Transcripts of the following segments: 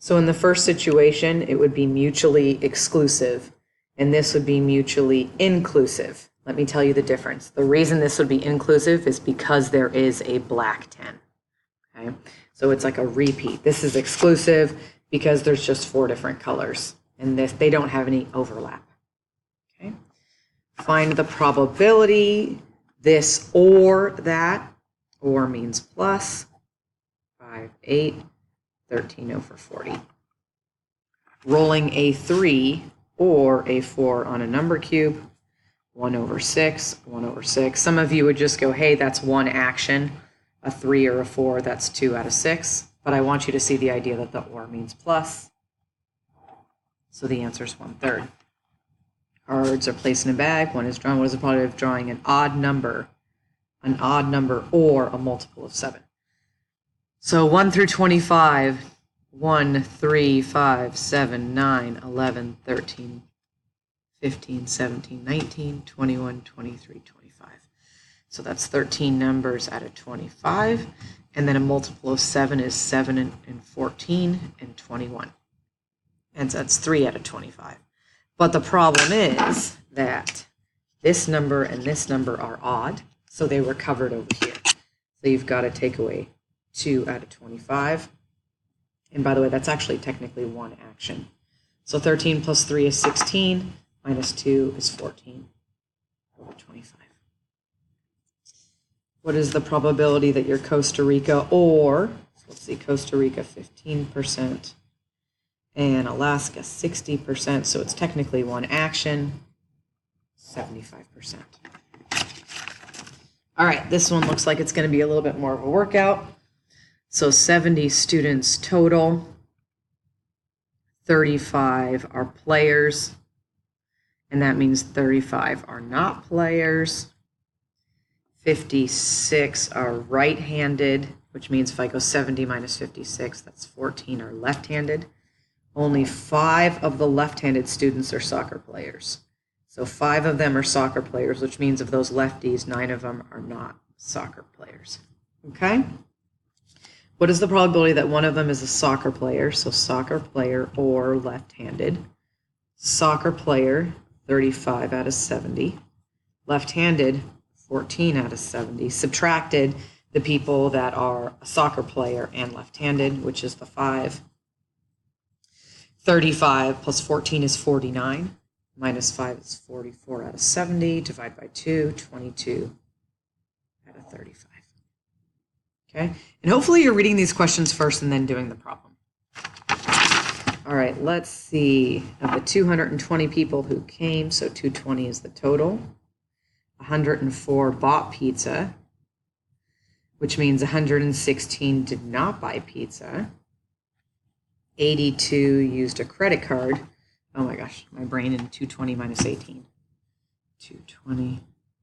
So in the first situation, it would be mutually exclusive, and this would be mutually inclusive. Let me tell you the difference. The reason this would be inclusive is because there is a black 10. Okay, so it's like a repeat. This is exclusive because there's just 4 different colors, and they don't have any overlap. Okay, find the probability, this or that, or means plus, 5, 8, 13 over 40. Rolling a 3 or a 4 on a number cube, 1 over 6, 1 over 6. Some of you would just go, hey, that's one action. A 3 or a 4, that's 2 out of 6. But I want you to see the idea that the or means plus. So the answer is 1/3. Cards are placed in a bag. One is drawn. What is the probability of drawing an odd number? An odd number or a multiple of 7. So 1 through 25, 1, 3, 5, 7, 9, 11, 13, 15, 17, 19, 21, 23, 25. So that's 13 numbers out of 25. And then a multiple of 7 is 7 and 14 and 21. And so that's 3 out of 25. But the problem is that this number and this number are odd, so they were covered over here. So you've got to take away 2 out of 25. And by the way, that's actually technically one action. So 13 plus 3 is 16, minus 2 is 14 over 25. What is the probability that you're Costa Rica or, so let's see, Costa Rica 15% and Alaska 60%, so it's technically one action, 75%. All right, this one looks like it's going to be a little bit more of a workout. So 70 students total, 35 are players, and that means 35 are not players. 56 are right-handed, which means if I go 70 minus 56, that's 14 are left-handed. Only 5 of the left-handed students are soccer players. So 5 of them are soccer players, which means of those lefties, 9 of them are not soccer players. Okay? What is the probability that one of them is a soccer player? So soccer player or left-handed. Soccer player, 35 out of 70. Left-handed, 14 out of 70. Subtracted the people that are a soccer player and left-handed, which is the 5. 35 plus 14 is 49. Minus 5 is 44 out of 70. Divide by 2, 22 out of 35. Okay, and hopefully you're reading these questions first and then doing the problem. All right, let's see. Of the 220 people who came, so 220 is the total. 104 bought pizza, which means 116 did not buy pizza. 82 used a credit card. Oh my gosh, my brain in 220 minus 18. 220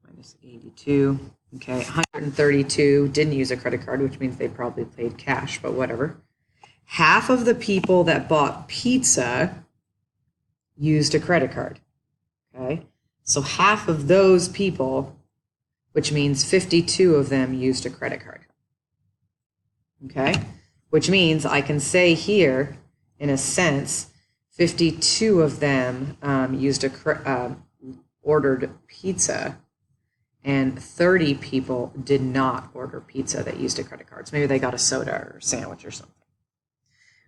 minus 82. Okay, 132 didn't use a credit card, which means they probably paid cash, but whatever. Half of the people that bought pizza used a credit card. Okay, so half of those people, which means 52 of them used a credit card. Okay, which means I can say here, in a sense, 52 of them ordered pizza, and 30 people did not order pizza that used a credit card. So maybe they got a soda or a sandwich or something.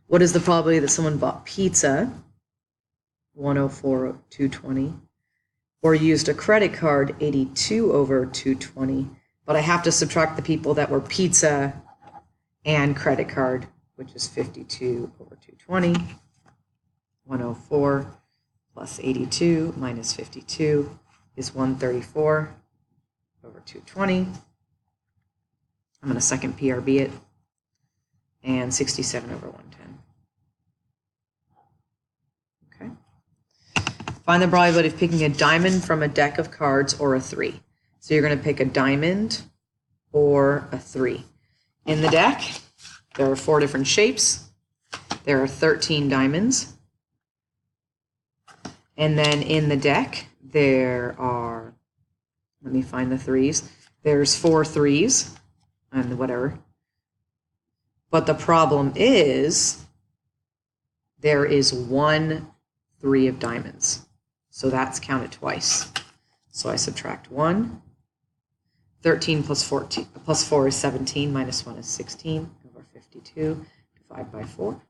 What is the probability that someone bought pizza, 104 220, or used a credit card, 82 over 220, but I have to subtract the people that were pizza and credit card, which is 52 over 220. 104 plus 82 minus 52 is 134 over 220. I'm going to second PRB it. And 67 over 110. Okay. Find the probability of picking a diamond from a deck of cards or a 3. So you're going to pick a diamond or a 3. In the deck, there are 4 different shapes. There are 13 diamonds. And then in the deck, there are, let me find the 3s. There's 4 3s and whatever. But the problem is there is 1 3 of diamonds. So that's counted twice. So I subtract 1. 13 plus 14 plus 4 is 17, minus 1 is 16 over 52. Divide by 4.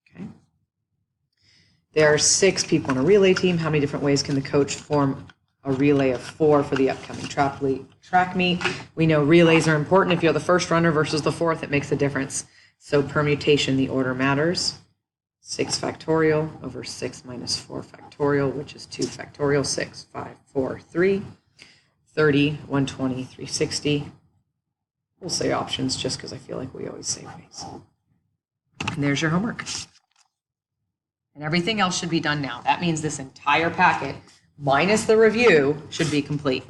Okay. There are 6 people on a relay team. How many different ways can the coach form a relay of 4 for the upcoming track meet? We know relays are important. If you're the first runner versus the fourth, it makes a difference. So permutation, the order matters. 6 factorial over 6 minus 4 factorial, which is 2 factorial. 6, 5, 4, 3. 30, 120, 360. We'll say options just because I feel like we always say ways. And there's your homework. And everything else should be done now. That means this entire packet, minus the review, should be complete.